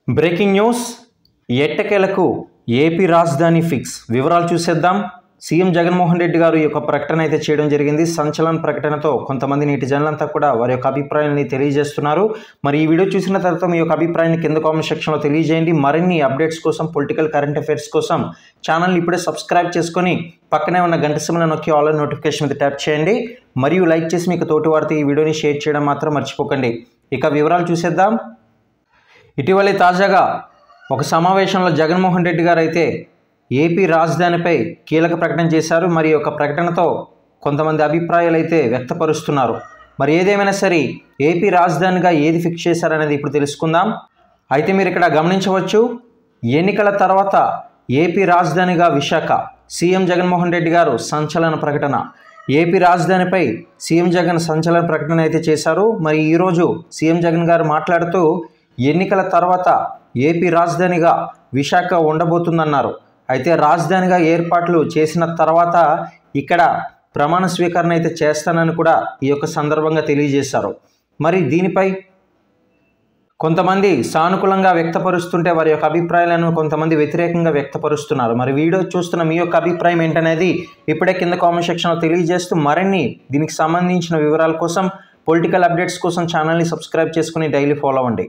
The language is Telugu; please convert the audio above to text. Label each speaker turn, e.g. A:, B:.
A: బ్రేకింగ్ న్యూస్ ఎట్టకేలకు ఏపీ రాజధాని ఫిక్స్ వివరాలు చూసేద్దాం. సీఎం జగన్మోహన్ రెడ్డి గారు ఈ యొక్క ప్రకటన అయితే చేయడం జరిగింది. సంచలన ప్రకటనతో కొంతమంది నెటిజన్లంతా కూడా వారి యొక్క అభిప్రాయాన్ని తెలియజేస్తున్నారు. మరి ఈ వీడియో చూసిన తర్వాత మీ యొక్క అభిప్రాయాన్ని కింద కామెంట్ సెక్షన్లో తెలియజేయండి. మరిన్ని అప్డేట్స్ కోసం, పొలిటికల్ కరెంట్ అఫైర్స్ కోసం ఛానల్ని ఇప్పుడే సబ్స్క్రైబ్ చేసుకొని పక్కనే ఉన్న గంట సింబల్ నొక్కి ఆల్ నోటిఫికేషన్ మీద ట్యాప్ చేయండి. మరియు లైక్ చేసి మీకు తోటి వారితో ఈ వీడియోని షేర్ చేయడం మాత్రం మర్చిపోకండి. ఇక వివరాలు చూసేద్దాం. ఇటీవలే తాజాగా ఒక సమావేశంలో జగన్మోహన్ రెడ్డి గారు అయితే ఏపీ రాజధానిపై కీలక ప్రకటన చేశారు. మరి యొక్క ప్రకటనతో కొంతమంది అభిప్రాయాలు అయితే వ్యక్తపరుస్తున్నారు. మరి ఏదేమైనా సరే ఏపీ రాజధానిగా ఏది ఫిక్స్ చేశారనేది ఇప్పుడు తెలుసుకుందాం. అయితే మీరు ఇక్కడ గమనించవచ్చు, ఎన్నికల తర్వాత ఏపీ రాజధానిగా విశాఖ. సీఎం జగన్మోహన్ రెడ్డి గారు సంచలన ప్రకటన. ఏపీ రాజధానిపై సీఎం జగన్ సంచలన ప్రకటన అయితే చేశారు. మరి ఈరోజు సీఎం జగన్ గారు మాట్లాడుతూ ఎన్నికల తర్వాత ఏపీ రాజధానిగా విశాఖ ఉండబోతుందన్నారు. అయితే రాజధానిగా ఏర్పాట్లు చేసిన తర్వాత ఇక్కడ ప్రమాణ స్వీకరణ అయితే చేస్తానని కూడా ఈ యొక్క సందర్భంగా తెలియజేశారు. మరి దీనిపై కొంతమంది సానుకూలంగా వ్యక్తపరుస్తుంటే వారి యొక్క అభిప్రాయాలను కొంతమంది వ్యతిరేకంగా వ్యక్తపరుస్తున్నారు. మరి వీడియో చూస్తున్న మీ యొక్క అభిప్రాయం ఏంటనేది ఇప్పుడే కింద కామెంట్ సెక్షన్లో తెలియజేస్తూ మరిన్ని దీనికి సంబంధించిన వివరాల కోసం, పొలిటికల్ అప్డేట్స్ కోసం ఛానల్ని సబ్స్క్రైబ్ చేసుకుని డైలీ ఫాలో అవ్వండి.